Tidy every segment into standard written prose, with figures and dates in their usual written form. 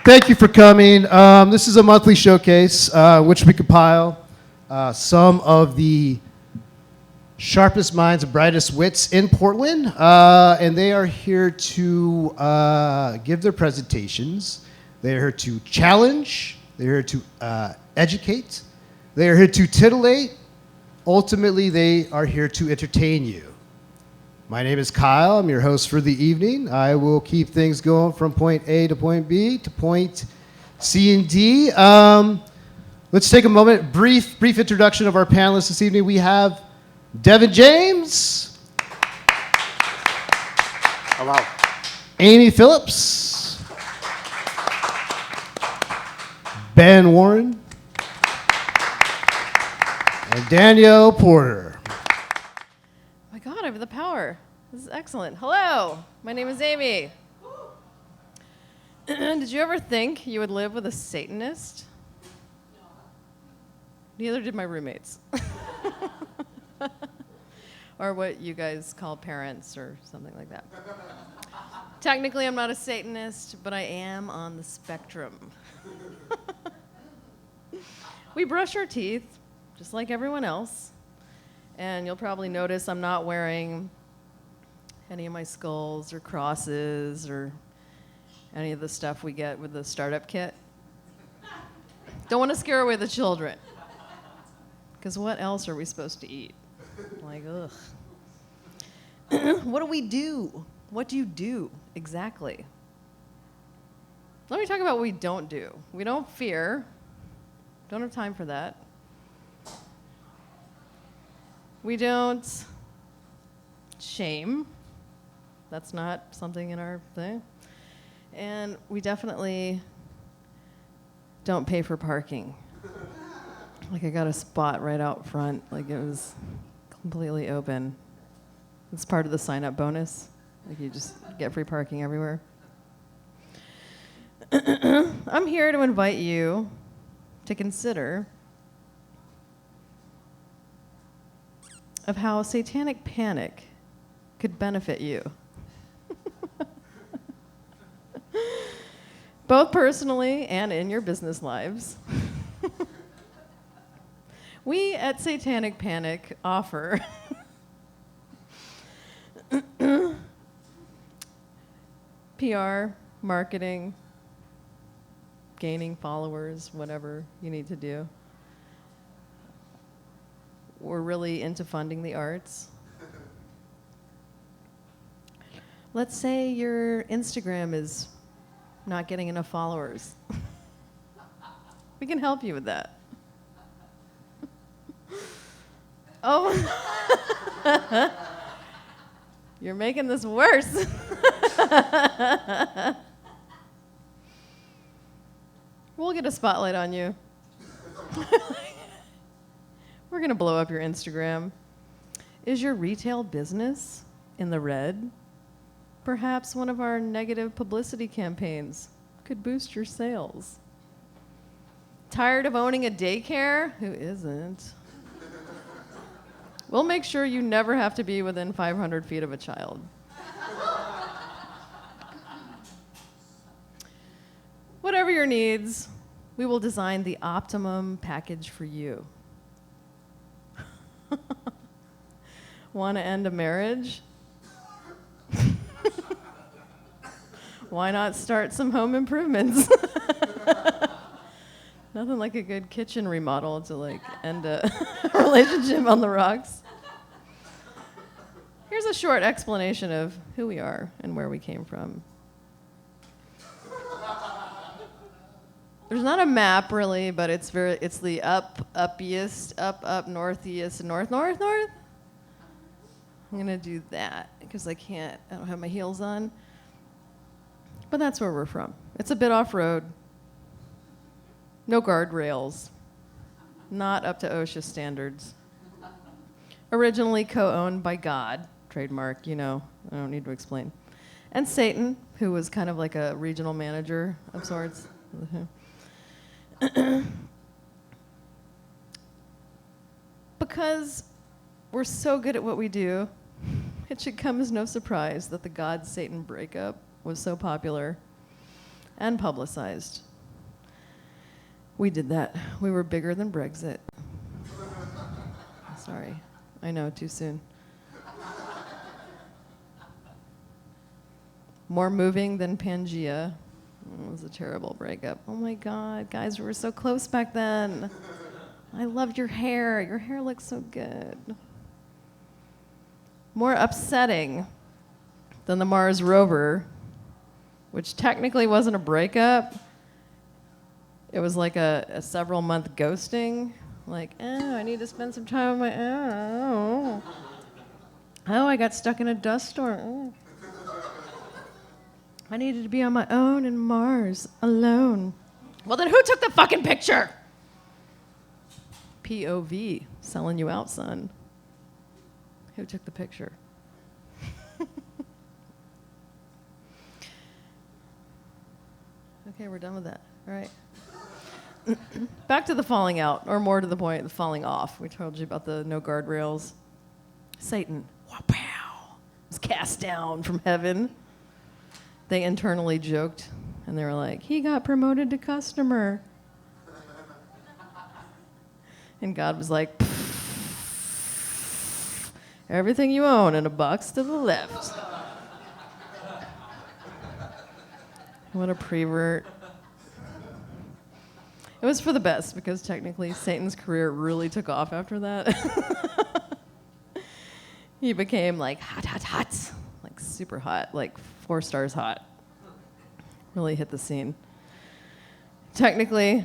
Thank you for coming. This is a monthly showcase, which we compile some of the sharpest minds and brightest wits in Portland, and they are here to give their presentations. They are here to challenge. They are here to educate. They are here to titillate. Ultimately, they are here to entertain you. My name is Kyle. I'm your host for the evening. I will keep things going from point A to point B to point C and D. Let's take a moment, brief introduction of our panelists this evening. We have Devin James. Hello. Amy Phillips. Ben Warren. And Danelle Porter. Oh my God, I have the power. This is excellent. Hello, my name is Amy. Did you ever think you would live with a Satanist? No. Neither did my roommates. Or what you guys call parents or something like that. Technically, I'm not a Satanist, but I am on the spectrum. We brush our teeth, just like everyone else. And you'll probably notice I'm not wearing any of my skulls or crosses or any of the stuff we get with the startup kit. Don't want to scare away the children. Because what else are we supposed to eat? Like, ugh. What do we do? What do you do exactly? Let me talk about what we don't do. We don't fear. Don't have time for that. We don't shame. That's not something in our thing. And we definitely don't pay for parking. Like I got a spot right out front, like it was completely open. It's part of the sign-up bonus. Like you just get free parking everywhere. I'm here to invite you to consider of how Satanic Panic could benefit you. Both personally and in your business lives. We at Satanic Panic offer PR, marketing, gaining followers, whatever you need to do. We're really into funding the arts. Let's say your Instagram is not getting enough followers. We can help you with that. Oh, you're making this worse. We'll get a spotlight on you. We're going to blow up your Instagram. Is your retail business in the red? Perhaps one of our negative publicity campaigns could boost your sales. Tired of owning a daycare? Who isn't? We'll make sure you never have to be within 500 feet of a child. Whatever your needs, we will design the optimum package for you. Want to end a marriage? Why not start some home improvements? Nothing like a good kitchen remodel to like end a relationship on the rocks. Here's a short explanation of who we are and where we came from. There's not a map really, but it's the uppiest, up, northeast, north. I'm gonna do that because I don't have my heels on. But that's where we're from. It's a bit off-road. No guardrails. Not up to OSHA standards. Originally co-owned by God, trademark, I don't need to explain. And Satan, who was kind of like a regional manager of sorts. Because we're so good at what we do, it should come as no surprise that the God-Satan breakup was so popular. and publicized. We did that. We were bigger than Brexit. Sorry, I know, too soon. More moving than Pangea. It was a terrible breakup. Oh my God, guys, we were so close back then. I loved your hair. Your hair looks so good. More upsetting than the Mars rover, which technically wasn't a breakup. It was like a several-month ghosting. Like, oh, I need to spend some time with my, oh, I got stuck in a dust storm. Oh. I needed to be on my own in Mars, alone. Well, then who took the fucking picture? POV, selling you out, son. Who took the picture? Okay, we're done with that. All right. Back to the falling out, or more to the point, the falling off. We told you about the no guardrails. Satan, wha-pow, was cast down from heaven. They internally joked, and they were like, he got promoted to customer. And God was like, everything you own and a box to the left. What a prevert. It was for the best, because technically Satan's career really took off after that. He became like hot, like super hot, like 4 stars hot. Really hit the scene. Technically,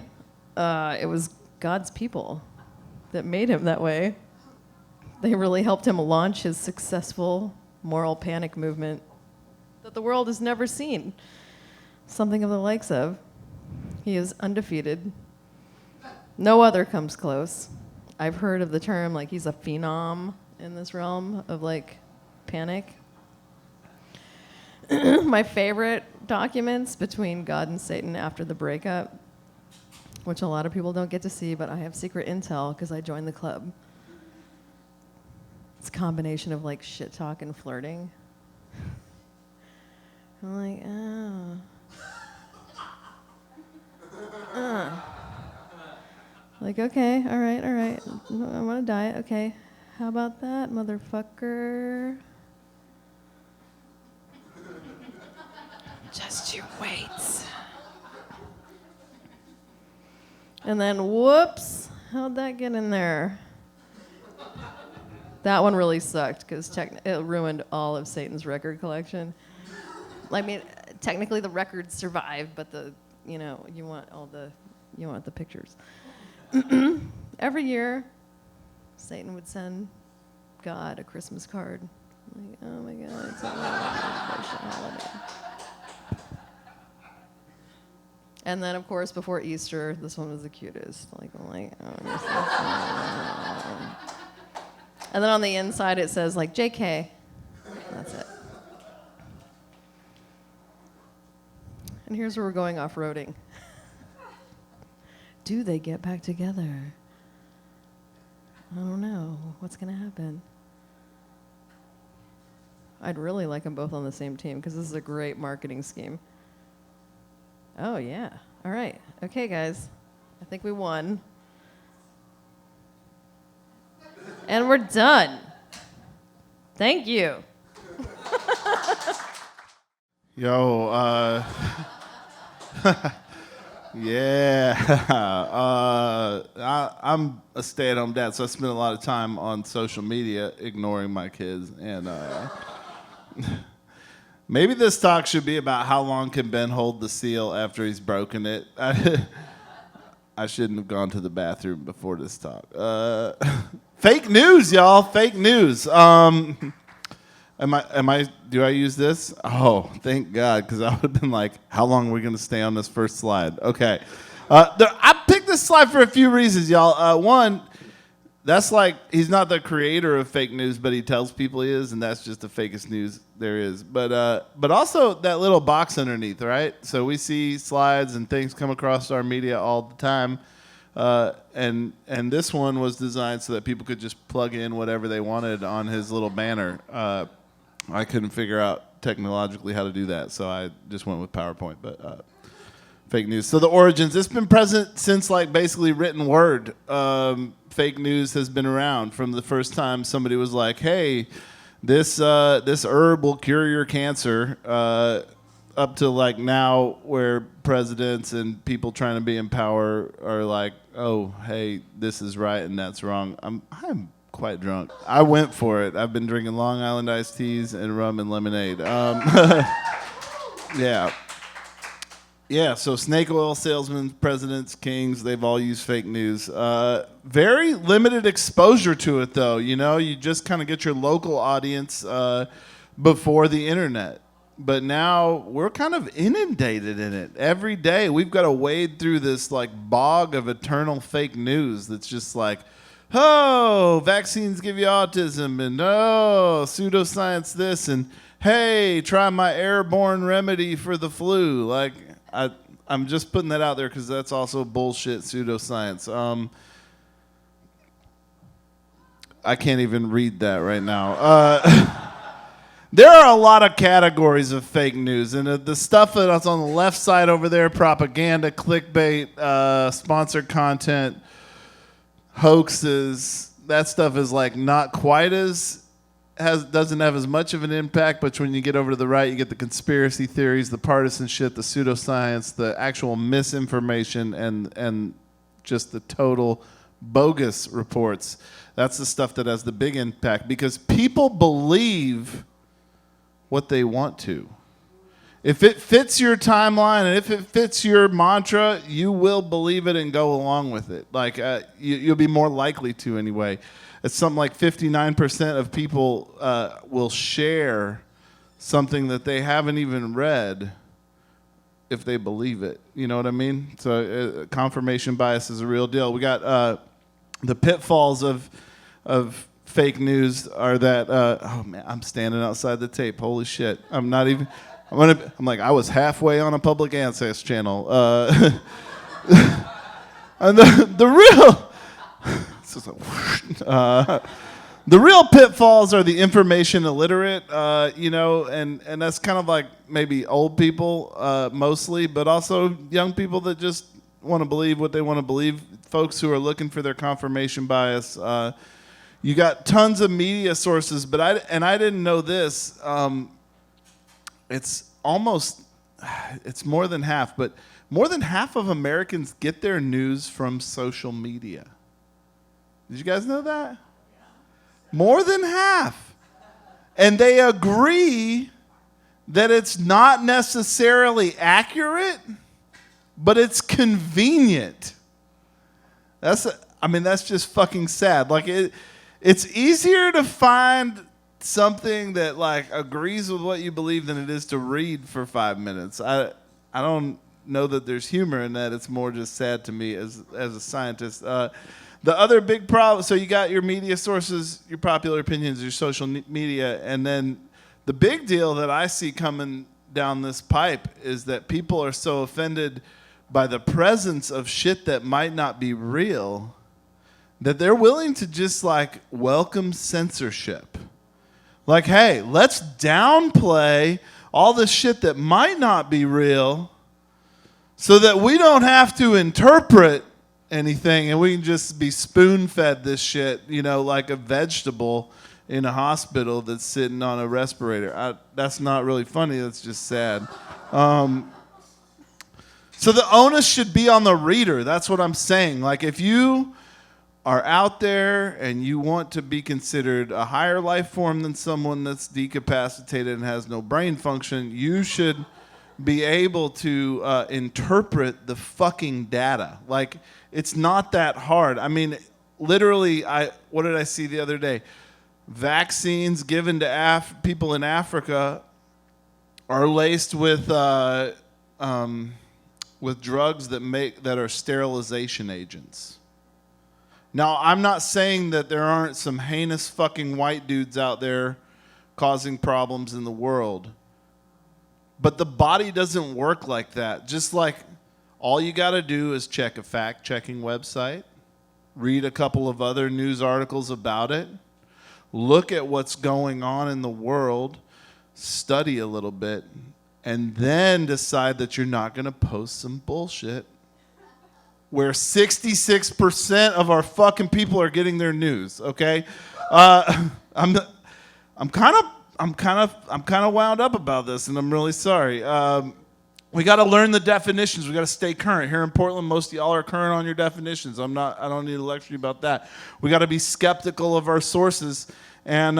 it was God's people that made him that way. They really helped him launch his successful moral panic movement that the world has never seen something of the likes of. He is undefeated. No other comes close. I've heard of the term, like, he's a phenom in this realm of, like, panic. My favorite documents between God and Satan after the breakup, which a lot of people don't get to see, but I have secret intel because I joined the club. It's a combination of, like, shit talk and flirting. I'm like, like, okay, all right. I want to die. Okay, how about that, motherfucker? Just you wait. And then, whoops, how'd that get in there? That one really sucked because it ruined all of Satan's record collection. I mean, technically the records survived, but you want the pictures. Every year, Satan would send God a Christmas card. Like, oh my God, it's a holiday. And then, of course, before Easter, this one was the cutest. Like, I'm like, oh. And then on the inside, it says, like, JK. That's it. And here's where we're going off-roading. Do they get back together? I don't know. What's going to happen? I'd really like them both on the same team because this is a great marketing scheme. Oh, yeah. All right. Okay, guys. I think we won. And we're done. Thank you. Yo, yeah. I'm a stay-at-home dad, so I spend a lot of time on social media ignoring my kids. And maybe this talk should be about how long can Ben hold the seal after he's broken it. I shouldn't have gone to the bathroom before this talk. Fake news, y'all. Fake news. Do I use this? Oh, thank God, because I would have been like, how long are we going to stay on this first slide? Okay. I picked this slide for a few reasons, y'all. One, that's like, he's not the creator of fake news, but he tells people he is, and that's just the fakest news there is. But also that little box underneath, right? So we see slides and things come across our media all the time. And this one was designed so that people could just plug in whatever they wanted on his little banner. I couldn't figure out technologically how to do that, so I just went with PowerPoint. But fake news. So the origins, it's been present since like basically written word. Fake news has been around from the first time somebody was like, hey, this herb will cure your cancer, up to like now where presidents and people trying to be in power are like, oh, hey, this is right and that's wrong. I'm quite drunk. I went for it. I've been drinking Long Island iced teas and rum and lemonade. Yeah. Yeah, so snake oil salesmen, presidents, kings, they've all used fake news. Very limited exposure to it, though. You know, you just kind of get your local audience before the internet. But now we're kind of inundated in it. Every day we've got to wade through this like bog of eternal fake news that's just like, oh, vaccines give you autism, and oh, pseudoscience this, and hey, try my airborne remedy for the flu. Like, I'm just putting that out there because that's also bullshit pseudoscience. I can't even read that right now. There are a lot of categories of fake news, and the stuff that's on the left side over there, propaganda, clickbait, sponsored content, hoaxes, that stuff is like not quite doesn't have as much of an impact, but when you get over to the right, you get the conspiracy theories, the partisan shit, the pseudoscience, the actual misinformation, and just the total bogus reports. That's the stuff that has the big impact because people believe what they want to. If it fits your timeline and if it fits your mantra, you will believe it and go along with it. Like you'll be more likely to anyway. It's something like 59% of people will share something that they haven't even read if they believe it. You know what I mean? So confirmation bias is a real deal. We got the pitfalls of fake news are that. Oh man, I'm standing outside the tape. Holy shit! I'm not even. I'm like I was halfway on a public access channel. And the real. The real pitfalls are the information illiterate, you know, and that's kind of like maybe old people mostly, but also young people that just want to believe what they want to believe, folks who are looking for their confirmation bias. You got tons of media sources, but I didn't know this. It's more than half, but more than half of Americans get their news from social media. Did you guys know that? More than half. And they agree that it's not necessarily accurate, but it's convenient. That's just fucking sad. Like it's easier to find something that like agrees with what you believe than it is to read for 5 minutes. I don't know that there's humor in that. It's more just sad to me as a scientist. The other big problem, so you got your media sources, your popular opinions, your social media, and then the big deal that I see coming down this pipe is that people are so offended by the presence of shit that might not be real that they're willing to just like welcome censorship. Like, hey, let's downplay all the shit that might not be real so that we don't have to interpret anything and we can just be spoon-fed this shit, you know, like a vegetable in a hospital that's sitting on a respirator. That's not really funny. That's just sad. So the onus should be on the reader. That's what I'm saying. Like if you are out there and you want to be considered a higher life form than someone that's decapacitated and has no brain function, you should be able to interpret the fucking data. Like, it's not that hard. I mean, literally, what did I see the other day? Vaccines given to people in Africa are laced with drugs that are sterilization agents. Now, I'm not saying that there aren't some heinous fucking white dudes out there causing problems in the world. But the body doesn't work like that. Just like all you got to do is check a fact-checking website, read a couple of other news articles about it, look at what's going on in the world, study a little bit, and then decide that you're not going to post some bullshit where 66% of our fucking people are getting their news, okay? I'm kind of wound up about this, and I'm really sorry. We got to learn the definitions. We got to stay current. Here in Portland, most of y'all are current on your definitions. I don't need to lecture you about that. We got to be skeptical of our sources, and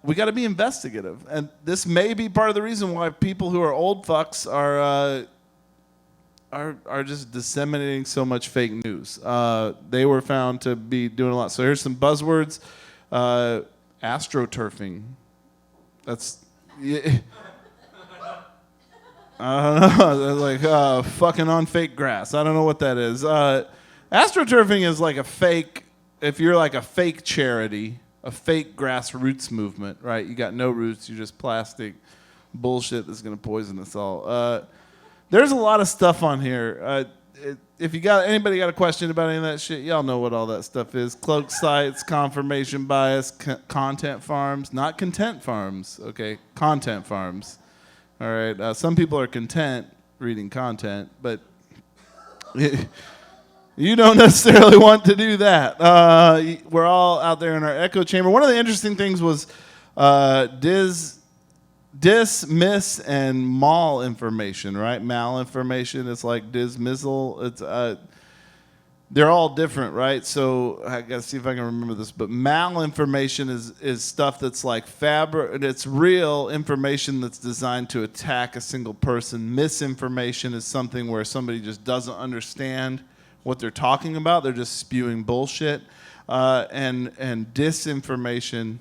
we got to be investigative. And this may be part of the reason why people who are old fucks are just disseminating so much fake news. They were found to be doing a lot. So here's some buzzwords. Astroturfing. That's... Yeah. I don't know. Like fucking on fake grass. I don't know what that is. Astroturfing is like a fake... If you're like a fake charity, a fake grassroots movement, right? You got no roots. You're just plastic bullshit that's going to poison us all. There's a lot of stuff on here. If anybody got a question about any of that shit, y'all know what all that stuff is. Cloak sites, confirmation bias, content farms, not content farms, okay? Content farms. All right. Some people are content reading content, but you don't necessarily want to do that. We're all out there in our echo chamber. One of the interesting things was dismiss and mal information, right? Malinformation is like dismissal. It's they're all different, right? So I gotta see if I can remember this. But malinformation is stuff that's like it's real information that's designed to attack a single person. Misinformation is something where somebody just doesn't understand what they're talking about. They're just spewing bullshit. And disinformation.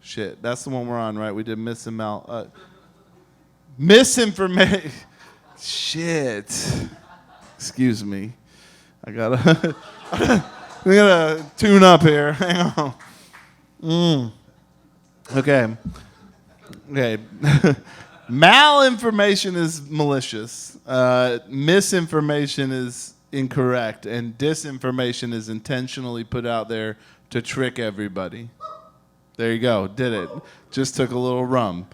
Shit, that's the one we're on, right? We did misinformation. Shit. Excuse me. I gotta tune up here. Hang on. Okay. Malinformation is malicious. Misinformation is incorrect, and disinformation is intentionally put out there to trick everybody. There you go. Did it. Just took a little rum.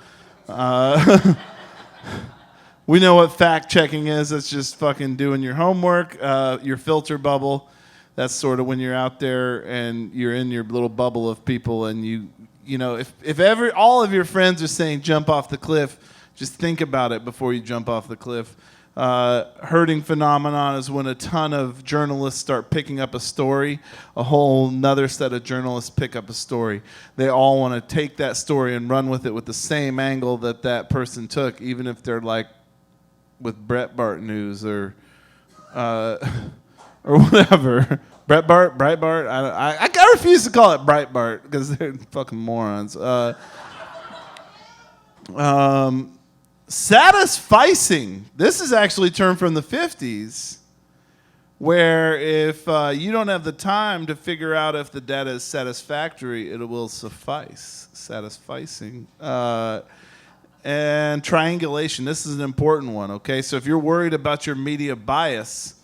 We know what fact checking is. It's just fucking doing your homework, your filter bubble. That's sort of when you're out there and you're in your little bubble of people, and you know, if all of your friends are saying jump off the cliff, just think about it before you jump off the cliff. Herding phenomenon is when a ton of journalists start picking up a story. A whole nother set of journalists pick up a story. They all want to take that story and run with it with the same angle that person took, even if they're like with Breitbart News or whatever. Breitbart. I refuse to call it Breitbart because they're fucking morons. Satisficing. This is actually a term from the 50s, where if you don't have the time to figure out if the data is satisfactory, it will suffice. Satisficing. And triangulation. This is an important one, okay? So if you're worried about your media bias,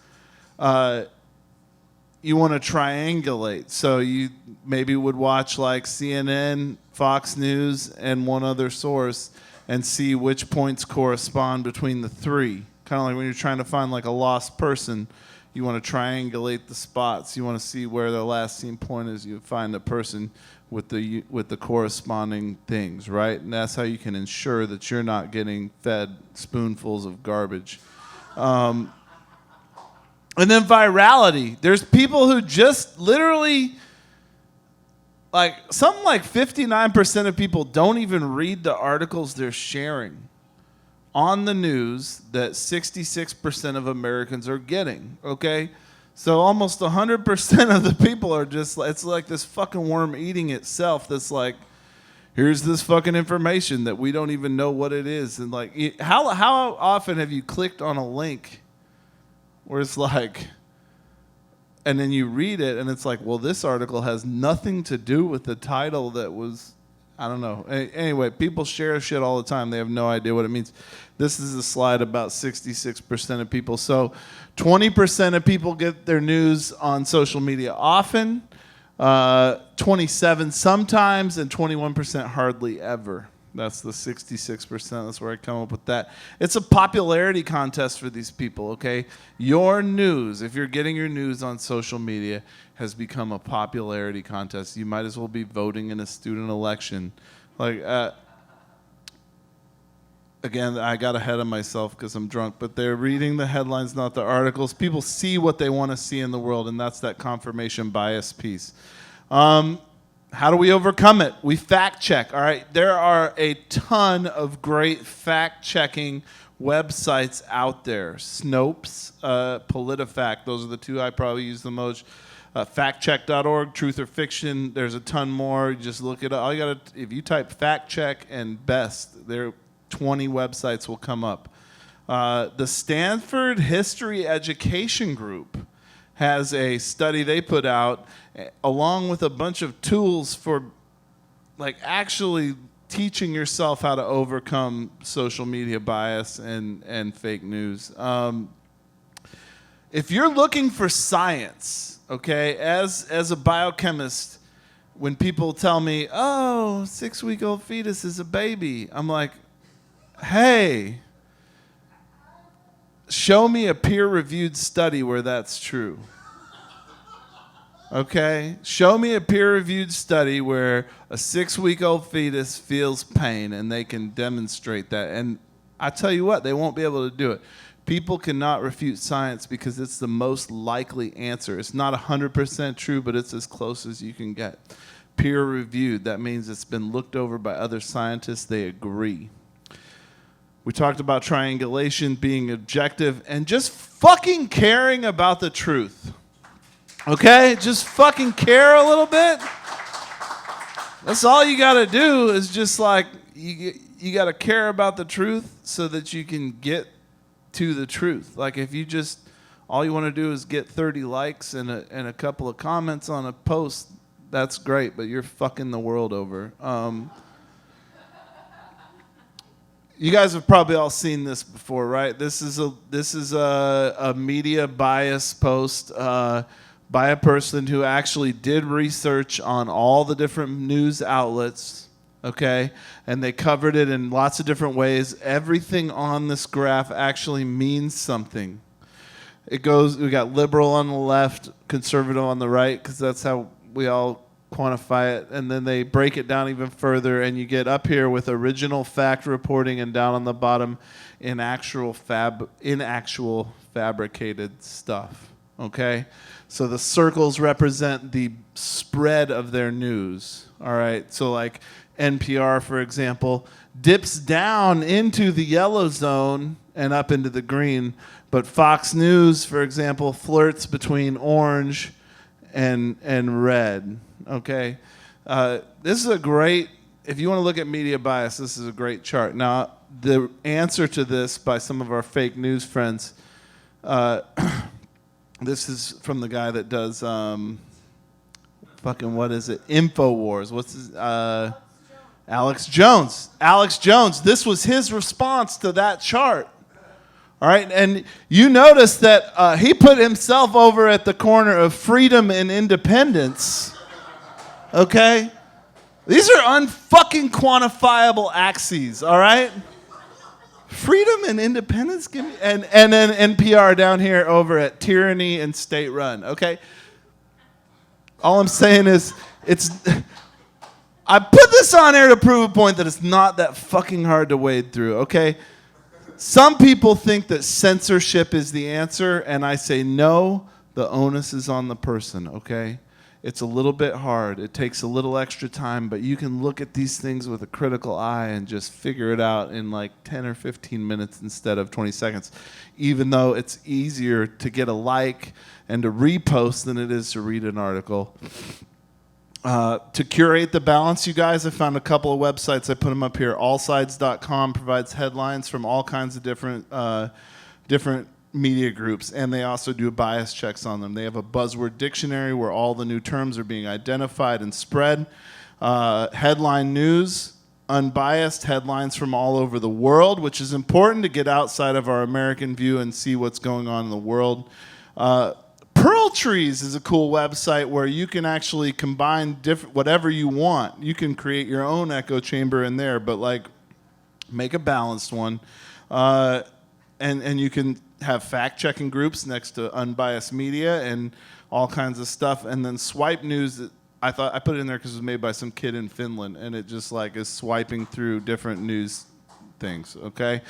you want to triangulate. So you maybe would watch like CNN, Fox News, and one other source, and see which points correspond between the three. Kind of like when you're trying to find like a lost person, you want to triangulate the spots. You want to see where the last seen point is. You find the person with the corresponding things, right? And that's how you can ensure that you're not getting fed spoonfuls of garbage. And then virality. There's people who just literally... Like, something like 59% of people don't even read the articles they're sharing on the news that 66% of Americans are getting, okay? So almost 100% of the people are just, it's like this fucking worm eating itself that's like, here's this fucking information that we don't even know what it is. And like, how often have you clicked on a link where it's like... And then you read it, and it's like, well, this article has nothing to do with the title that was, I don't know. Anyway, people share shit all the time. They have no idea what it means. This is a slide about 66% of people. So 20% of people get their news on social media often, 27 sometimes, and 21% hardly ever. That's the 66%. That's where I come up with that. It's a popularity contest for these people, okay? Your news, if you're getting your news on social media, has become a popularity contest. You might as well be voting in a student election. Like, again, I got ahead of myself because I'm drunk, but they're reading the headlines, not the articles. People see what they want to see in the world, and that's that confirmation bias piece. How do we overcome it? We fact check, all right? There are a ton of great fact-checking websites out there. Snopes, PolitiFact, those are the two I probably use the most. Factcheck.org, Truth or Fiction, there's a ton more. You just look it up. All you gotta, if you type fact check and best, there are 20 websites will come up. The Stanford History Education Group has a study they put out along with a bunch of tools for like actually teaching yourself how to overcome social media bias and fake news. If you're looking for science, okay, as a biochemist, when people tell me, oh, 6-week-old fetus is a baby, I'm like, hey, show me a peer-reviewed study where that's true. Okay? Show me a peer-reviewed study where a 6-week-old fetus feels pain and they can demonstrate that. And I tell you what, they won't be able to do it. People cannot refute science because it's the most likely answer. It's not 100% true, but it's as close as you can get. Peer-reviewed, that means it's been looked over by other scientists. They agree. We talked about triangulation, being objective, and just fucking caring about the truth. Okay? Just fucking care a little bit. That's all you got to do is just like, you got to care about the truth so that you can get to the truth. Like if you just, all you want to do is get 30 likes and a couple of comments on a post, that's great, but you're fucking the world over. You guys have probably all seen this before, right? This is a media bias post by a person who actually did research on all the different news outlets, okay? And they covered it in lots of different ways. Everything on this graph actually means something. It goes, we got liberal on the left, conservative on the right, because that's how we all quantify it, and then they break it down even further, and you get up here with original fact reporting, and down on the bottom inactual fabricated stuff. Okay, so the circles represent the spread of their news. All right, so like NPR, for example, dips down into the yellow zone and up into the green, but Fox News, for example, flirts between orange and red. Okay, this is a great, if you want to look at media bias, this is a great chart. Now, the answer to this by some of our fake news friends, this is from the guy that does, what is it, InfoWars. What's his, Alex Jones. Alex Jones, this was his response to that chart. All right, and you notice that he put himself over at the corner of freedom and independence. Okay? These are unfucking quantifiable axes, all right? Freedom and independence, give me, and then NPR down here over at tyranny and state run, okay? All I'm saying is, I put this on air to prove a point that it's not that fucking hard to wade through, okay? Some people think that censorship is the answer, and I say no, the onus is on the person, okay? It's a little bit hard. It takes a little extra time, but you can look at these things with a critical eye and just figure it out in like 10 or 15 minutes instead of 20 seconds, even though it's easier to get a like and to repost than it is to read an article. To curate the balance, you guys, I found a couple of websites. I put them up here. Allsides.com provides headlines from all kinds of different media groups, and they also do bias checks on them. They have a buzzword dictionary where all the new terms are being identified and spread. Headline news, unbiased headlines from all over the world, which is important to get outside of our American view and see what's going on in the world. Pearl Trees is a cool website where you can actually combine different whatever you want. You can create your own echo chamber in there, but like make a balanced one. And you can have fact-checking groups next to unbiased media and all kinds of stuff. And then Swipe News, I thought I put it in there because it was made by some kid in Finland, and it just like is swiping through different news things. Okay,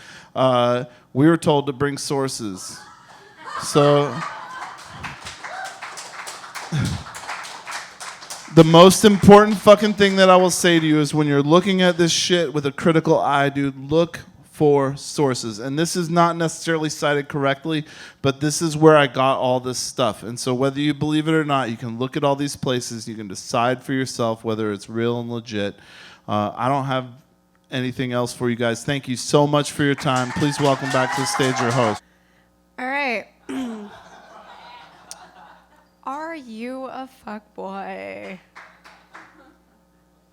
we were told to bring sources, so the most important fucking thing that I will say to you is when you're looking at this shit with a critical eye, dude, look for sources. And this is not necessarily cited correctly, but this is where I got all this stuff. And so whether you believe it or not, you can look at all these places. You can decide for yourself whether it's real and legit. I don't have anything else for you guys. Thank you so much for your time. Please welcome back to the stage your host. All right. Are you a fuckboy?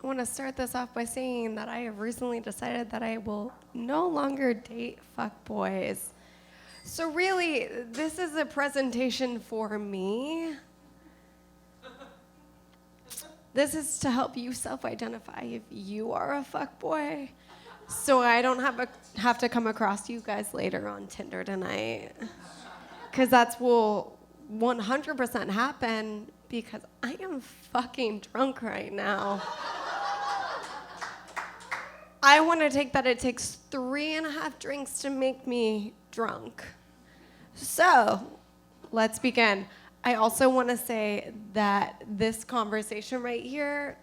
I want to start this off by saying that I have recently decided that I will no longer date fuckboys. So really, this is a presentation for me. This is to help you self-identify if you are a fuckboy, so I don't have to come across you guys later on Tinder tonight, because that's will 100% happen because I am fucking drunk right now. I want to take that it takes 3.5 drinks to make me drunk. So, let's begin. I also want to say that this conversation right here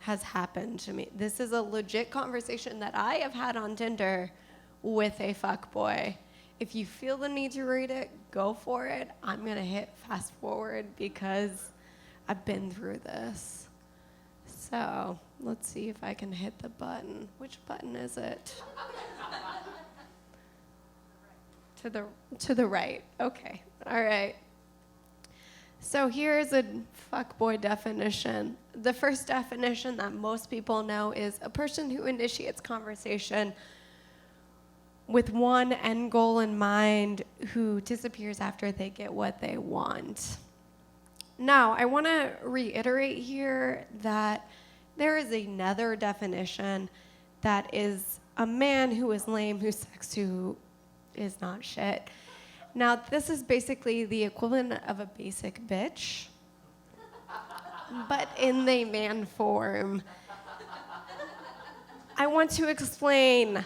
has happened to me. This is a legit conversation that I have had on Tinder with a fuckboy. If you feel the need to read it, go for it. I'm going to hit fast forward because I've been through this. So, let's see if I can hit the button. Which button is it? To the right. Okay. All right. So here's a fuckboy definition. The first definition that most people know is a person who initiates conversation with one end goal in mind, who disappears after they get what they want. Now, I want to reiterate here that there is another definition that is a man who is lame, who's sex, who is not shit. Now, this is basically the equivalent of a basic bitch, but in the man form. I want to explain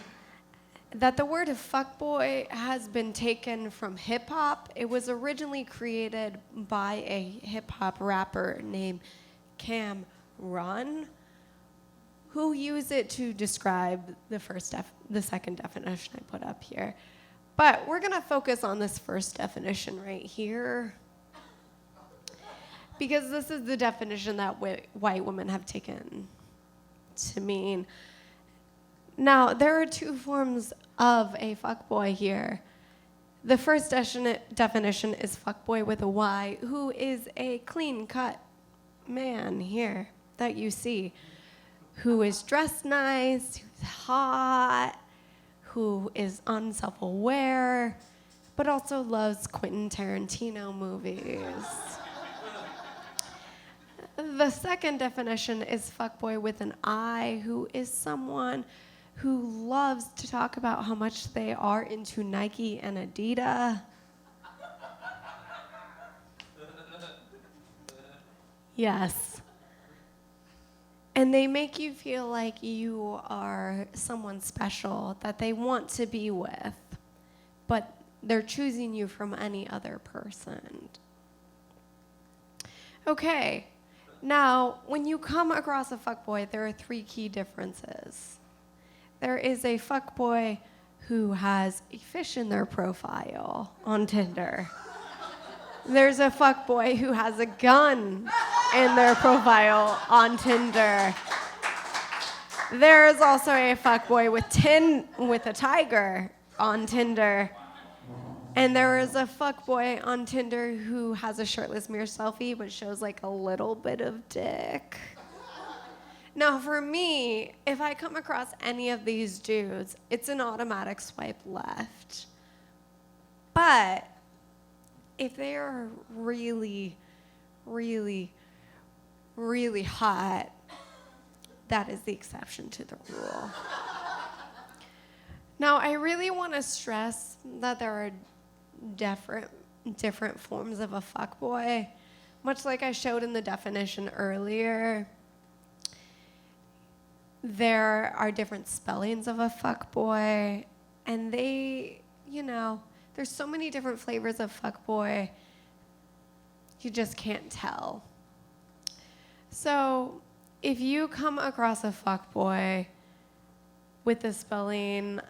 that the word fuckboy has been taken from hip-hop. It was originally created by a hip-hop rapper named Cam Run, who used it to describe the second definition I put up here. But we're going to focus on this first definition right here, because this is the definition that white women have taken to mean. Now, there are two forms of a fuckboy here. The first definition is fuckboy with a Y, who is a clean-cut man here that you see, who is dressed nice, who's hot, who is unself-aware, but also loves Quentin Tarantino movies. The second definition is fuckboy with an I, who is someone who loves to talk about how much they are into Nike and Adidas. Yes. And they make you feel like you are someone special that they want to be with, but they're choosing you from any other person. Okay, now, when you come across a fuckboy, there are 3 key differences. There is a fuckboy who has a fish in their profile on Tinder. There's a fuckboy who has a gun in their profile on Tinder. There is also a fuckboy with a tiger on Tinder. And there is a fuckboy on Tinder who has a shirtless mirror selfie but shows like a little bit of dick. Now for me, if I come across any of these dudes, it's an automatic swipe left. But if they are really, really, really hot, that is the exception to the rule. Now, I really want to stress that there are different forms of a fuckboy. Much like I showed in the definition earlier, there are different spellings of a fuckboy, and they, there's so many different flavors of fuckboy, you just can't tell. So, if you come across a fuckboy with the spelling,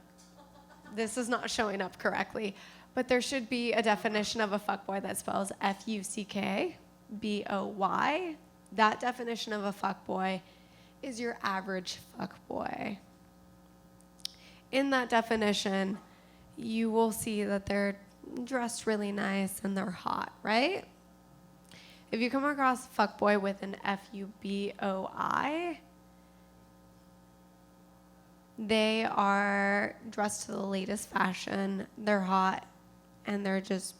this is not showing up correctly, but there should be a definition of a fuckboy that spells Fuckboy. That definition of a fuckboy is your average fuckboy. In that definition, you will see that they're dressed really nice and they're hot, right? If you come across a fuckboy with an Fubboi, they are dressed to the latest fashion, they're hot, and they're just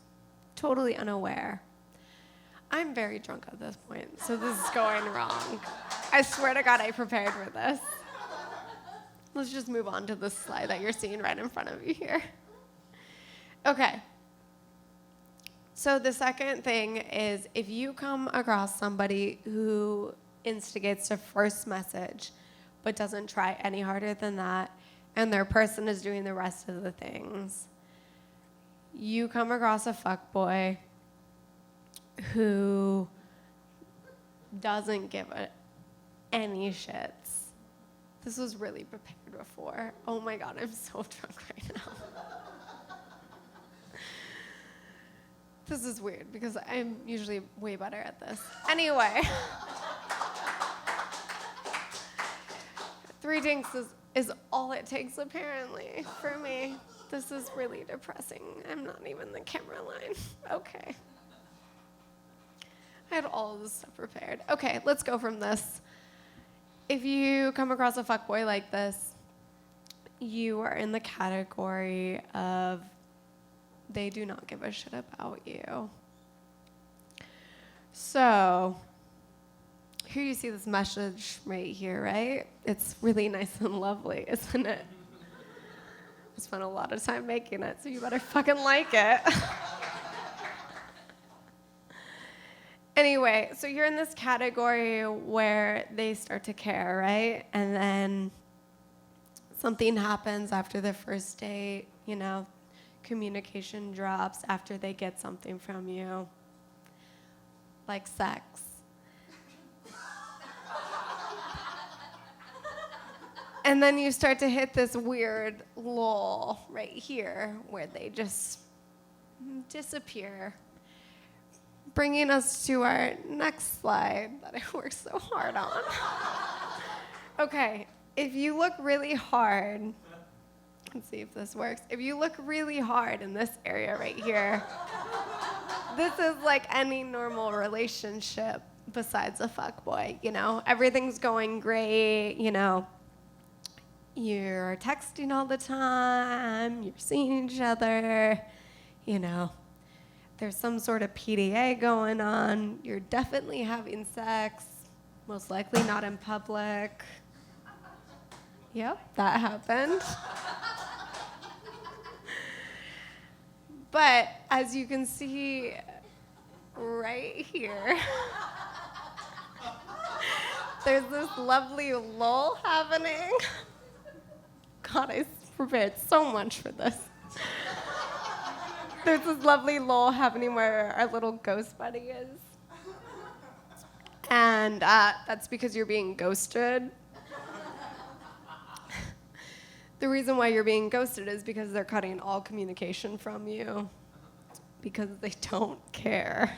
totally unaware. I'm very drunk at this point, so this is going wrong. I swear to God I prepared for this. Let's just move on to the slide that you're seeing right in front of you here. Okay. So the second thing is if you come across somebody who instigates a first message but doesn't try any harder than that, and their person is doing the rest of the things, you come across a fuckboy who doesn't give any shits. This was really prepared before. Oh my God, I'm so drunk right now. This is weird because I'm usually way better at this. Anyway. 3 drinks is all it takes, apparently, for me. This is really depressing. I'm not even the camera line. Okay. I had all of this stuff prepared. Okay, let's go from this. If you come across a fuckboy like this, you are in the category of they do not give a shit about you. So, here you see this message right here, right? It's really nice and lovely, isn't it? I spent a lot of time making it, so you better fucking like it. Anyway, so you're in this category where they start to care, right? And then something happens after the first date, communication drops after they get something from you, like sex. And then you start to hit this weird lull right here where they just disappear. Bringing us to our next slide that I worked so hard on. Okay, if you look really hard, let's see if this works. If you look really hard in this area right here, this is like any normal relationship besides a fuckboy, Everything's going great, You're texting all the time, you're seeing each other, There's some sort of PDA going on. You're definitely having sex, most likely not in public. Yep, that happened. But as you can see right here, there's this lovely lull happening. God, I prepared so much for this. There's this lovely lull happening where our little ghost buddy is. And that's because you're being ghosted. The reason why you're being ghosted is because they're cutting all communication from you because they don't care.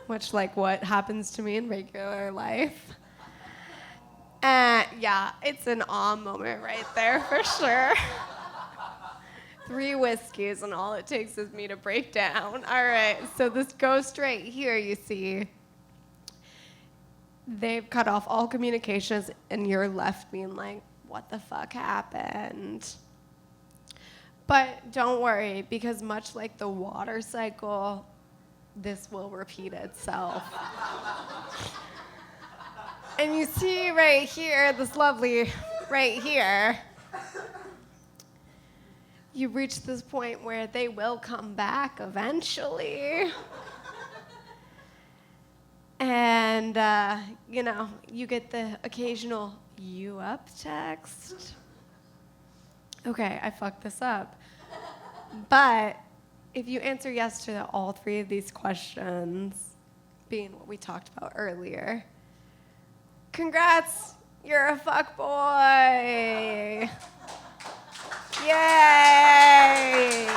Much like what happens to me in regular life. Yeah, it's an awe moment right there for sure. 3 whiskeys and all it takes is me to break down. All right, so this ghost right here, you see, they've cut off all communications and you're left being like, what the fuck happened? But don't worry, because much like the water cycle, this will repeat itself. And you see right here, this lovely right here, you reach this point where they will come back eventually. And, you get the occasional "you up" text. Okay, I fucked this up. But if you answer yes to all three of these questions, being what we talked about earlier, congrats, you're a fuckboy. Yay!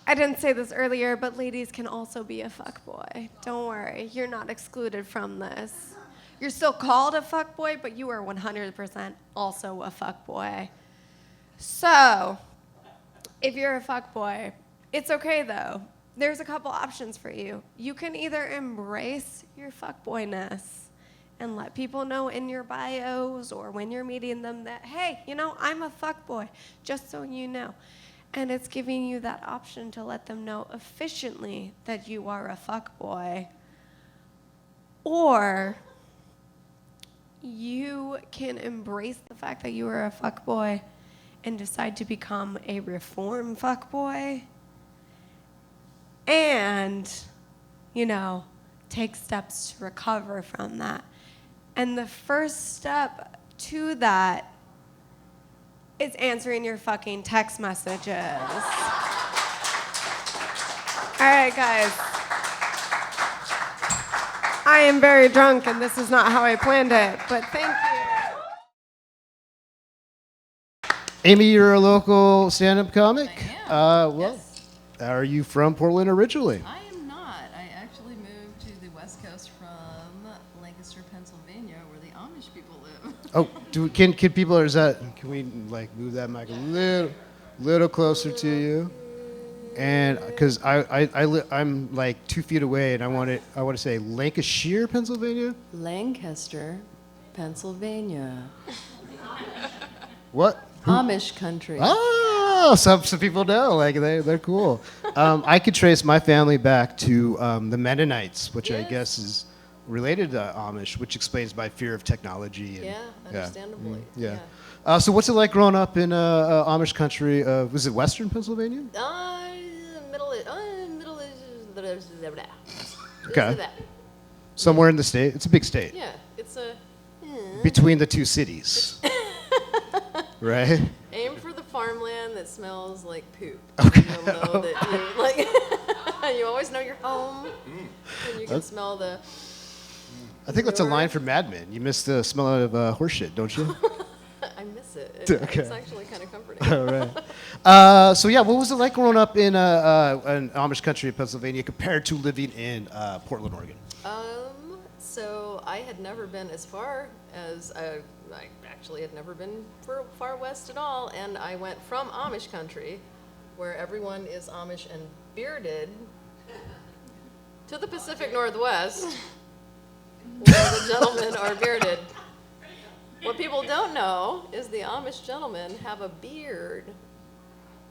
I didn't say this earlier, but ladies can also be a fuckboy. Don't worry, you're not excluded from this. You're still called a fuckboy, but you are 100% also a fuckboy. So, if you're a fuckboy, it's okay though. There's a couple options for you. You can either embrace your fuckboyness and let people know in your bios or when you're meeting them that, hey, I'm a fuckboy, just so you know. And it's giving you that option to let them know efficiently that you are a fuckboy. Or you can embrace the fact that you are a fuckboy and decide to become a reform fuckboy and, take steps to recover from that. And the first step to that is answering your fucking text messages. All right, guys. I am very drunk, and this is not how I planned it, but thank you. Amy, you're a local stand-up comic. I am. Yes. Are you from Portland originally? I am not. I actually moved to the West Coast from Lancaster, Pennsylvania, where the Amish people live. Oh, can people, or can we move that mic a little closer to you? And because I'm 2 feet away, and I want to say Lancashire, Pennsylvania. Lancaster, Pennsylvania. What? Amish country. Oh, some people know. They're cool. I could trace my family back to the Mennonites, which I guess is related to Amish, which explains my fear of technology. And, Understandably. Yeah. So what's it like growing up in Amish country? Was it Western Pennsylvania? Okay. Somewhere in the state. It's a big state. Yeah, it's a... Between the two cities. Right? Aim for the farmland that smells like poop. Okay. You'll know that you always know you're home, and you can smell the... I think that's a line from Mad Men. You miss the smell of horse shit, don't you? I miss it. Okay. It's actually kind of comforting. All right. What was it like growing up in an Amish country in Pennsylvania compared to living in Portland, Oregon? So I had never been as far as I actually had never been far west at all, and I went from Amish country, where everyone is Amish and bearded, to the Pacific Northwest, where the gentlemen are bearded. What people don't know is the Amish gentlemen have a beard.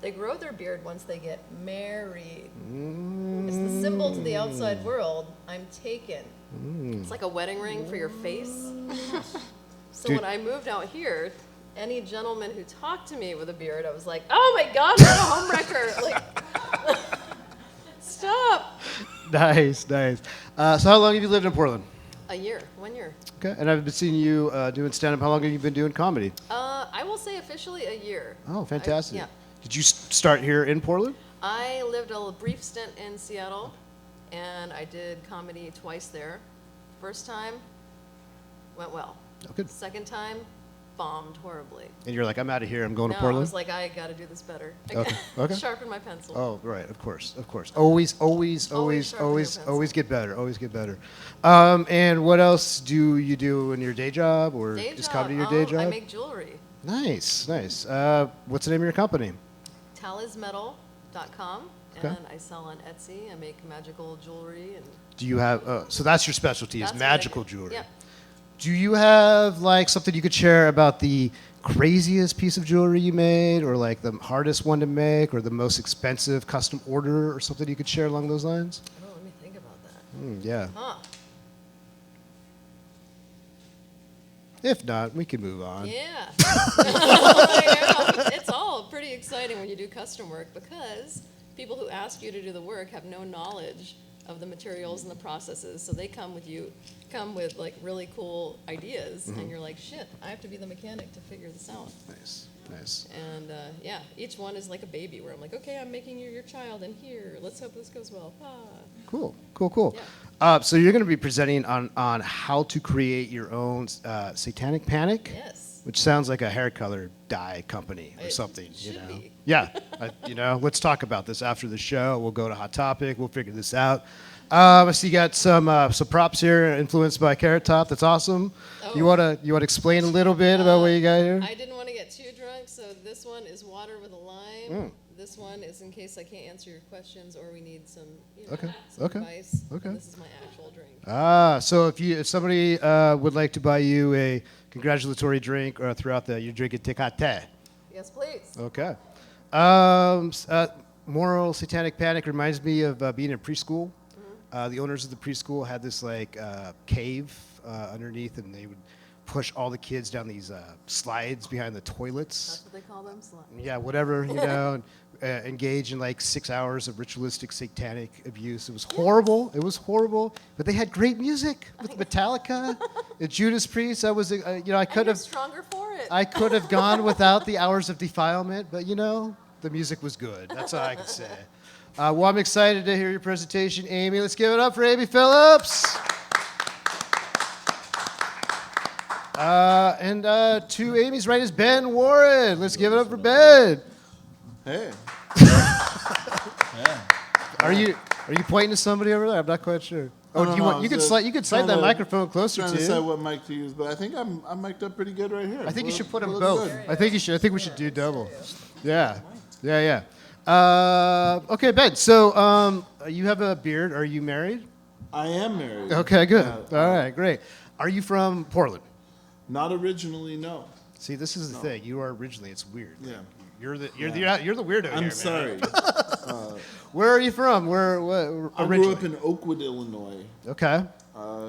They grow their beard once they get married. It's the symbol to the outside world. I'm taken. It's like a wedding ring for your face. So when I moved out here, any gentleman who talked to me with a beard, I was like, oh my God, what a homewrecker. Stop. Nice. So how long have you lived in Portland? 1 year. Okay, and I've been seeing you doing stand-up. How long have you been doing comedy? I will say officially 1 year. Oh, fantastic. Yeah. Did you start here in Portland? I lived a brief stint in Seattle, and I did comedy twice there. First time, went well. Oh, good. Second time, bombed horribly. And you're like, I'm out of here. I'm going to I Portland? was like, I got to do this better. Okay. Sharpen my pencil. Oh, right. Of course. Always get better. Always get better. And what else do you do in your day job, or is comedy your day job? I make jewelry. Nice. What's the name of your company? Talismetal.com, Okay. and I sell on Etsy. I make magical jewelry, and Do you have? So that's your specialty is that's what I magical do. jewelry. Yeah. Do you have like something you could share about the craziest piece of jewelry you made, or like the hardest one to make, or the most expensive custom order, or something you could share along those lines? Oh, let me think about that. Yeah. Huh. If not, we can move on. Yeah. It's all pretty exciting when you do custom work because people who ask you to do the work have no knowledge of the materials and the processes. So they come with like really cool ideas, and you're like, shit, I have to be the mechanic to figure this out. Nice. And yeah, each one is like a baby where I'm like, okay, I'm making you your child, and here, let's hope this goes well. Cool. Yeah. So you're going to be presenting on how to create your own Satanic Panic. Yes. Which sounds like a hair color dye company or It something, should be. Yeah, let's talk about this after the show. We'll go to Hot Topic. We'll figure this out. I see you got some props here influenced by Carrot Top. That's awesome. Oh. You wanna explain a little bit about what you got here? I didn't want to get too drunk, so this one is water with a lime. This one is in case I can't answer your questions or we need some, some advice. Okay. And this is my actual drink. So if somebody would like to buy you a congratulatory drink throughout you drink it Tecate. Yes, please. Okay. Moral Satanic Panic reminds me of being in preschool. The owners of the preschool had this cave underneath, and they would push all the kids down these slides behind the toilets. That's what they call them? Yeah, whatever, and engage in 6 hours of ritualistic satanic abuse. It was horrible. But they had great music with Metallica and Judas Priest. I was, I could have stronger for it. I could have gone without the hours of defilement, but the music was good. That's all I can say. Well, I'm excited to hear your presentation, Amy. Let's give it up for Amy Phillips. And to Amy's right is Ben Warren. Let's give it up for Ben. Hey. Are you pointing to somebody over there? I'm not quite sure. Oh, No, do you no, want? You could just slide that microphone closer Trying to to decide you. what mic to use, but I think I'm mic'd up pretty good right here. I think you should put them We're both. good. I think you should. I think we should do double. Yeah. Okay, Ben. So you have a beard. Are you married? I am married. Okay, good. Yeah, All right, great. Are you from Portland? Not originally, no. See, this is the thing. You are originally. It's weird. Yeah. You're the weirdo here, I'm man. sorry. Where are you from? Where I grew originally? up in Oakwood, Illinois. Okay.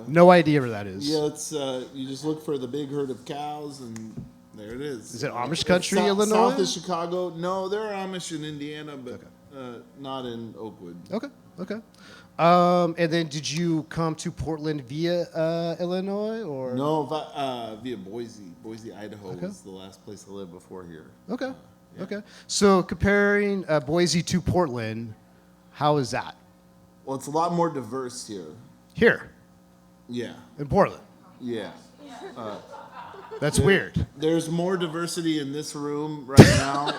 No idea where that is. Yeah, it's you just look for the big herd of cows, and there it is. Is it Amish It's country, south Illinois? of Chicago. No, there are Amish in Indiana, but not in Oakwood. Okay. And then did you come to Portland via Illinois or? No, via Boise, Idaho was the last place I lived before here. Okay. Okay. So comparing Boise to Portland, how is that? Well, it's a lot more diverse here. Here Yeah, in Portland. yeah. That's weird. There's more diversity in this room right now.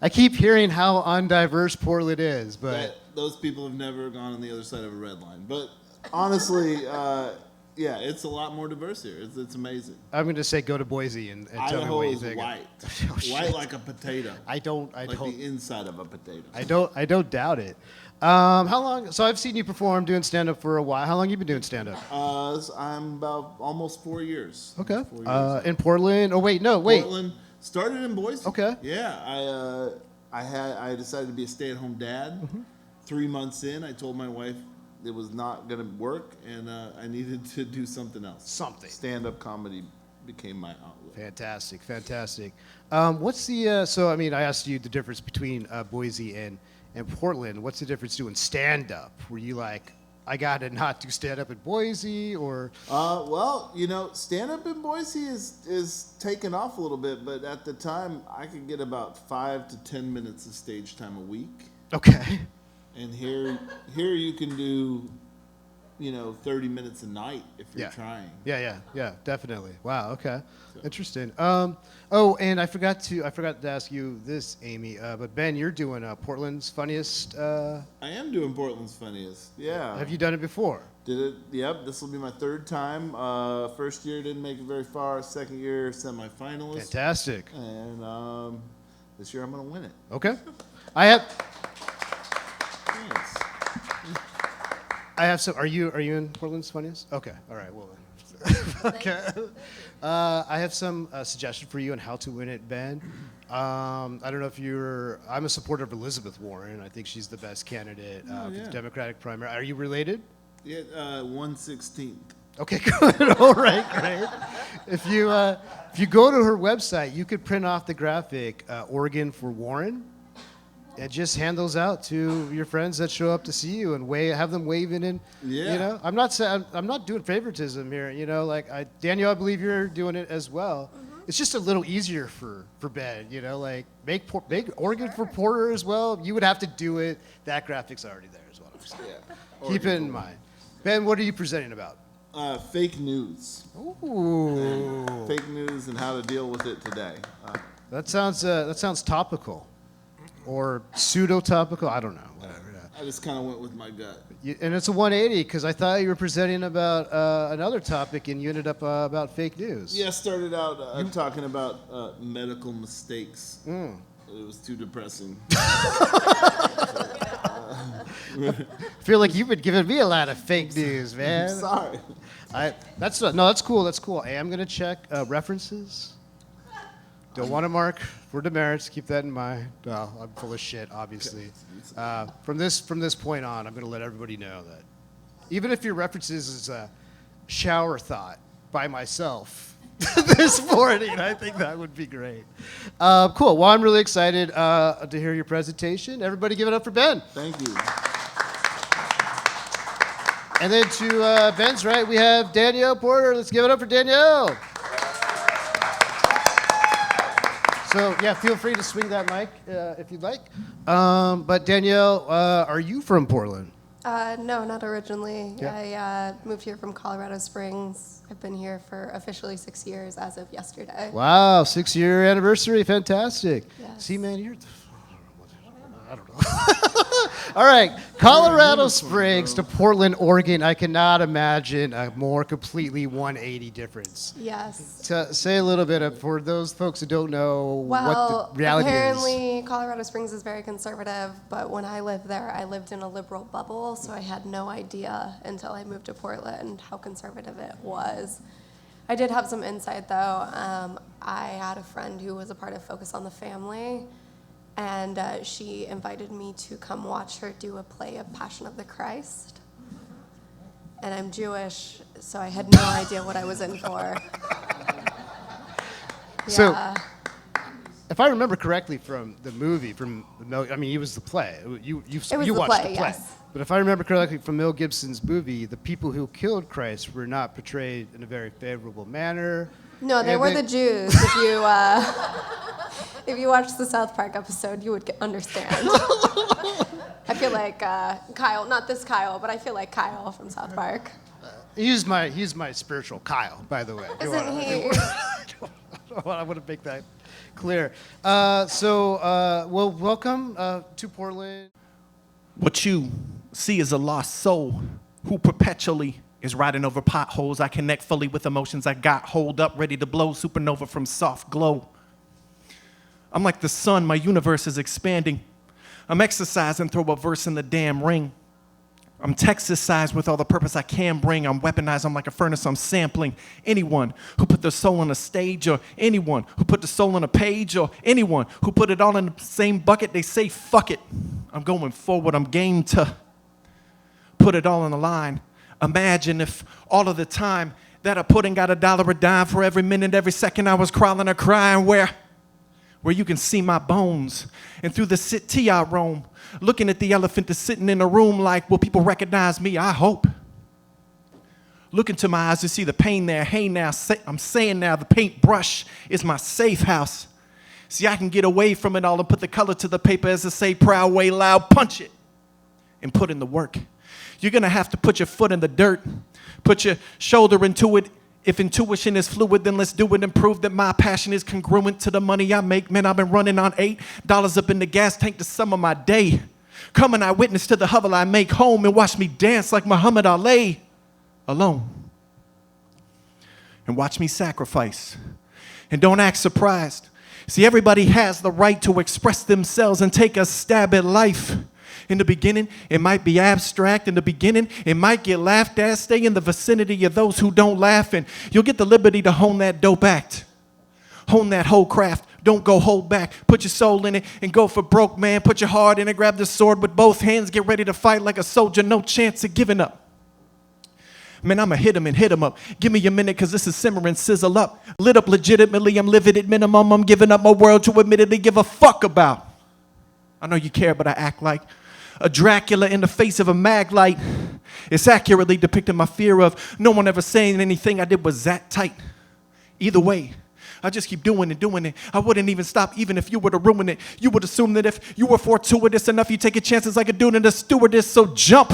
I keep hearing how undiverse Portland is, but that those people have never gone on the other side of a red line. But honestly, yeah, it's a lot more diverse here. It's amazing. I'm going to say go to Boise and tell me Idaho what you is think. white, Oh, shit. white like a potato. I don't like the inside of a potato. I don't doubt it. How long? So I've seen you perform doing stand up for a while. How long you been doing stand up? I'm about almost 4 years. Okay. 4 years. In Portland. Oh wait. Portland started in Boise. Okay. Yeah, I decided to be a stay-at-home dad. 3 months in, I told my wife it was not going to work, and I needed to do something else. Stand-up comedy became my outlet. Fantastic. What's the? So I mean, I asked you the difference between Boise and Portland. What's the difference doing stand up? Were you like, I got to not do stand up in Boise, or? Well, stand up in Boise is taken off a little bit, but at the time I could get about 5 to 10 minutes of stage time a week. Okay. And here you can do, 30 minutes a night if you're trying. Yeah, definitely. Wow. Okay. Interesting. Oh, and I forgot to ask you this, Amy. But Ben, you're doing Portland's Funniest. I am doing Portland's Funniest. Yeah. Have you done it before? Did it? Yep. This will be my third time. First year didn't make it very far. Second year semifinalist. Fantastic. And this year I'm gonna win it. Okay. I I have some. Are you in Portland's funniest? Okay. All right. Well then. Okay. I have some suggestion for you on how to win it, Ben. I don't know if I'm a supporter of Elizabeth Warren. I think she's the best candidate for the Democratic primary. Are you related? Yeah, 1/16. Okay, good. All right, great. If you go to her website, you could print off the graphic "Oregon for Warren," and just hand those out to your friends that show up to see you, and have them waving in. Yeah. You know, I'm not doing favoritism here. You know, like Danielle, I believe you're doing it as well. It's just a little easier for Ben. You know, like make Oregon for Porter as well. You would have to do it. That graphic's already there, is what I'm saying. Yeah. Keep it in mind. Ben, what are you presenting about? Fake news. Ooh. Fake news and how to deal with it today. That sounds topical, or pseudo-topical. I don't know. Whatever. Yeah. I just kind of went with my gut. And it's a 180 because I thought you were presenting about another topic, and you ended up about fake news. Yeah, I started out talking about medical mistakes. It was too depressing. I feel like you've been giving me a lot of fake news, man. I'm sorry. That's cool. That's cool. I am gonna check references. Don't want to mark for demerits. Keep that in mind. No, I'm full of shit, obviously. From this point on, I'm gonna let everybody know that even if your references is a shower thought by myself this morning, I think that would be great. Cool. Well, I'm really excited to hear your presentation. Everybody, give it up for Ben. Thank you. And then to Ben's right, we have Danelle Porter. Let's give it up for Danielle. So, yeah, feel free to swing that mic if you'd like. But Danielle, are you from Portland? No, not originally. Yeah. I moved here from Colorado Springs. I've been here for officially 6 years as of yesterday. Wow, 6-year anniversary. Fantastic. Yes. See, man, I don't know. All right, Colorado Springs to Portland, Oregon. I cannot imagine a more completely 180 difference. Yes. Say a little bit for those folks who don't know Well, what the reality apparently Colorado Springs is very conservative, but when I lived there, I lived in a liberal bubble, so I had no idea until I moved to Portland how conservative it was. I did have some insight, though. I had a friend who was a part of Focus on the Family, and she invited me to come watch her do a play of Passion of the Christ. And I'm Jewish, so I had no idea what I was in for. So, Yeah. if I remember correctly from the movie, it was the play. You It was watched the the play, play. yes. But if I remember correctly from Mel Gibson's movie, the people who killed Christ were not portrayed in a very favorable manner. No, they And were the Jews. If you watched the South Park episode, you would understand. I feel like Kyle, not this Kyle, but I feel like Kyle from South Park. He's my spiritual Kyle, by the way. Isn't he? I want to make that clear. Well, welcome to Portland. What you see is a lost soul who perpetually is riding over potholes. I connect fully with emotions I got hold up, ready to blow supernova from soft glow. I'm like the sun, my universe is expanding. I'm exercising, throw a verse in the damn ring. I'm Texas-sized with all the purpose I can bring. I'm weaponized, I'm like a furnace, I'm sampling. Anyone who put their soul on a stage, or anyone who put the soul on a page, or anyone who put it all in the same bucket, they say, fuck it. I'm going forward, I'm game to put it all on the line. Imagine if all of the time that I put in got $1 a dime for every minute, every second I was crawling or crying, where you can see my bones. And through the city I roam, looking at the elephant that's sitting in a room like, will people recognize me? I hope. Look into my eyes to see the pain there. Hey now, I'm saying now, the paintbrush is my safe house. See, I can get away from it all and put the color to the paper as I say, proud way loud, punch it and put in the work. You're gonna have to put your foot in the dirt, put your shoulder into it. If intuition is fluid, then let's do it and prove that my passion is congruent to the money I make. Man, I've been running on $8 up in the gas tank the sum of my day. Come and I witness to the hovel I make home and watch me dance like Muhammad Ali alone. And watch me sacrifice. And don't act surprised. See, everybody has the right to express themselves and take a stab at life. In the beginning, it might be abstract. In the beginning, it might get laughed at. Stay in the vicinity of those who don't laugh, and you'll get the liberty to hone that dope act. Hone that whole craft. Don't go hold back. Put your soul in it and go for broke, man. Put your heart in it. Grab the sword with both hands. Get ready to fight like a soldier. No chance of giving up. Man, I'ma hit him and hit him up. Give me a minute, cause this is simmering, sizzle up. Lit up legitimately, I'm livid at minimum. I'm giving up my world to admittedly give a fuck about. I know you care, but I act like a Dracula in the face of a mag light. It's accurately depicting my fear of no one ever saying anything I did was that tight. Either way, I just keep doing it. I wouldn't even stop even if you were to ruin it. You would assume that if you were fortuitous enough, you take your chances like a dude in a stewardess, so jump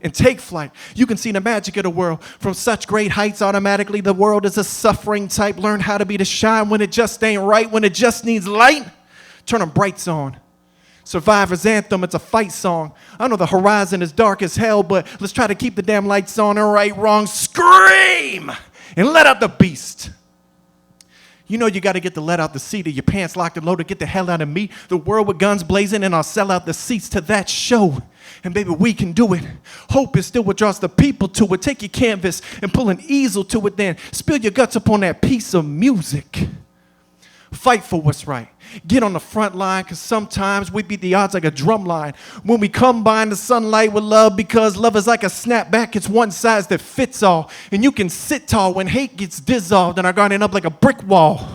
and take flight. You can see the magic of the world from such great heights. Automatically, the world is a suffering type. Learn how to be the shine when it just ain't right, when it just needs light. Turn them brights on. Survivor's anthem, it's a fight song. I know the horizon is dark as hell, but let's try to keep the damn lights on. And right, wrong, scream and let out the beast. You know you got to get the let out the seat of your pants locked and loaded. Get the hell out of me. The world with guns blazing, and I'll sell out the seats to that show. And baby, we can do it. Hope is still what draws the people to it. Take your canvas and pull an easel to it, then spill your guts upon that piece of music. Fight for what's right. Get on the front line, because sometimes we beat the odds like a drum line. When we combine the sunlight with love, because love is like a snapback, it's one size that fits all. And you can sit tall when hate gets dissolved and are guarding up like a brick wall.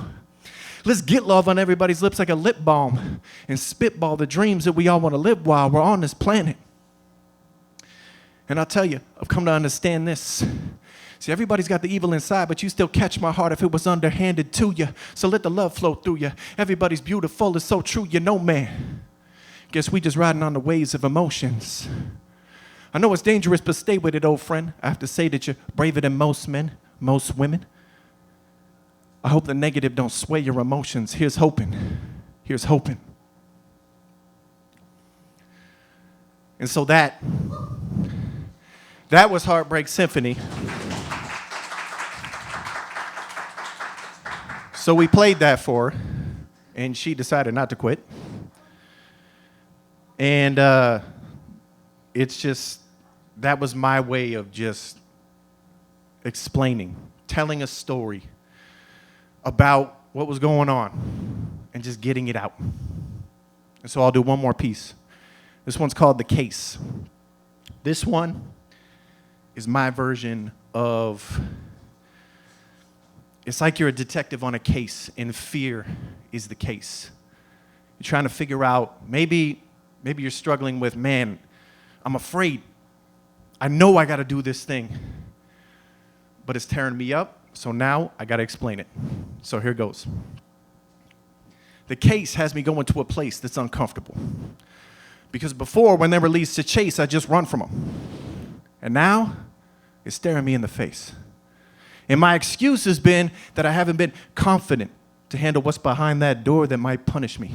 Let's get love on everybody's lips like a lip balm and spitball the dreams that we all want to live while we're on this planet. And I'll tell you, I've come to understand this. See, everybody's got the evil inside, but you still catch my heart if it was underhanded to you. So let the love flow through you. Everybody's beautiful, it's so true, you know, man. Guess we just riding on the waves of emotions. I know it's dangerous, but stay with it, old friend. I have to say that you're braver than most men, most women. I hope the negative don't sway your emotions. Here's hoping. Here's hoping. And so that was Heartbreak Symphony. So we played that for her, and she decided not to quit. And it's just, that was my way of just explaining, telling a story about what was going on and just getting it out. And so I'll do one more piece. This one's called The Case. This one is my version of, it's like you're a detective on a case and fear is the case. You're trying to figure out, maybe you're struggling with, man, I'm afraid. I know I got to do this thing, but it's tearing me up, so now I got to explain it. So here goes. The case has me going to a place that's uncomfortable. Because before, when they were released to chase, I just run from them. And now, it's staring me in the face. And my excuse has been that I haven't been confident to handle what's behind that door that might punish me.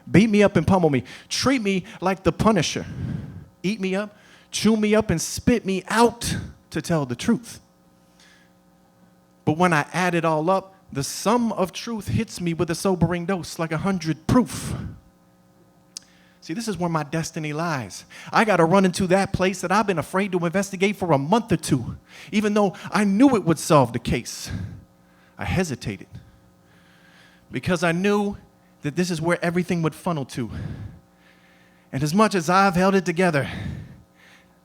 Beat me up and pummel me. Treat me like the Punisher. Eat me up, chew me up, and spit me out to tell the truth. But when I add it all up, the sum of truth hits me with a sobering dose, like 100 proof. See, this is where my destiny lies. I got to run into that place that I've been afraid to investigate for a month or two, even though I knew it would solve the case. I hesitated because I knew that this is where everything would funnel to. And as much as I've held it together,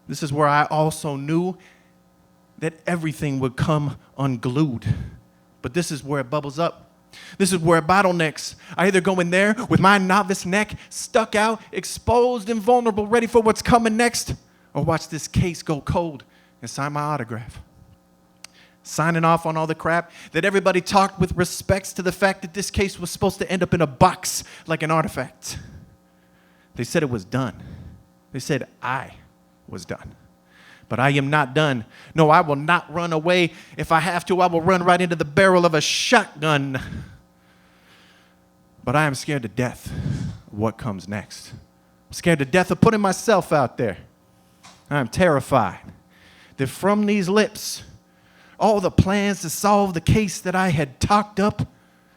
this is where I also knew that everything would come unglued. But this is where it bubbles up. This is where it bottlenecks. I either go in there with my novice neck stuck out, exposed and vulnerable, ready for what's coming next, or watch this case go cold and sign my autograph. Signing off on all the crap that everybody talked with respects to the fact that this case was supposed to end up in a box like an artifact. They said it was done. They said I was done. But I am not done. No, I will not run away. If I have to, I will run right into the barrel of a shotgun. But I am scared to death of what comes next. I'm scared to death of putting myself out there. I'm terrified that from these lips, all the plans to solve the case that I had talked up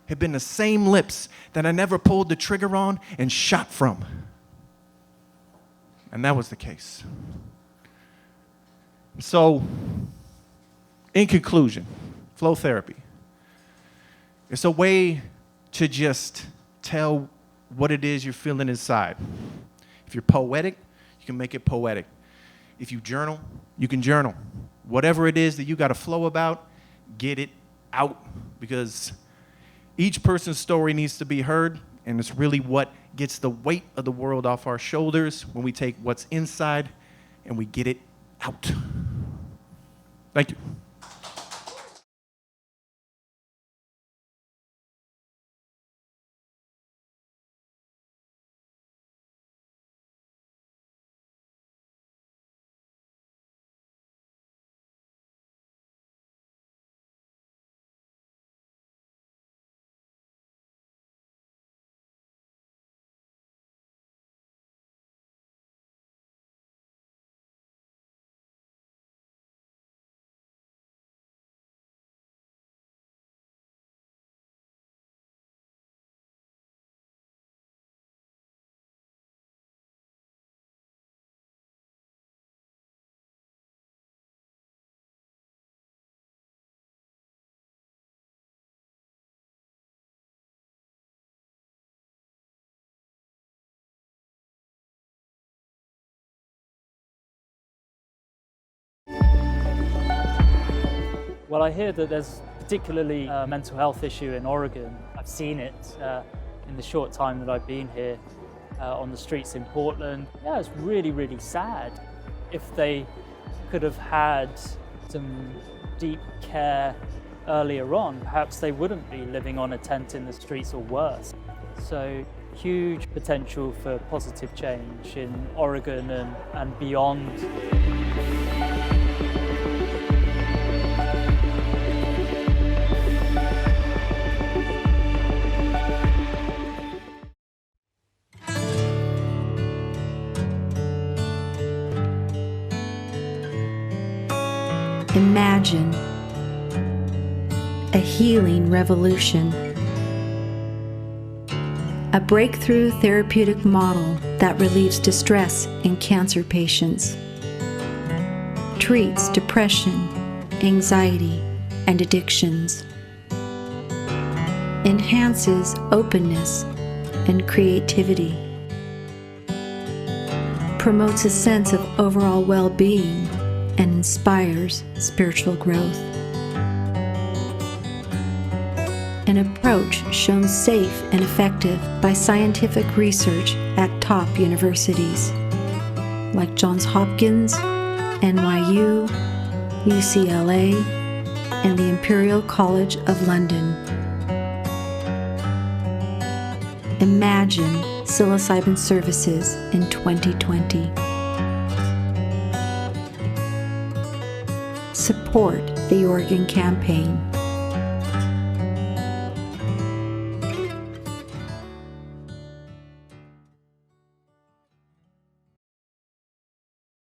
have been the same lips that I never pulled the trigger on and shot from. And that was the case. So, in conclusion, flow therapy. It's a way to just tell what it is you're feeling inside. If you're poetic, you can make it poetic. If you journal, you can journal. Whatever it is that you got to flow about, get it out. Because each person's story needs to be heard, and it's really what gets the weight of the world off our shoulders when we take what's inside and we get it out. Thank you. Well, I hear that there's particularly a mental health issue in Oregon. I've seen it in the short time that I've been here on the streets in Portland. Yeah, it's really, really sad. If they could have had some deep care earlier on, perhaps they wouldn't be living on a tent in the streets or worse. So huge potential for positive change in Oregon and beyond. Imagine a healing revolution, a breakthrough therapeutic model that relieves distress in cancer patients, treats depression, anxiety, and addictions, enhances openness and creativity, promotes a sense of overall well-being, and inspires spiritual growth. An approach shown safe and effective by scientific research at top universities like Johns Hopkins, NYU, UCLA, and the Imperial College of London. Imagine psilocybin services in 2020. Support the Oregon campaign.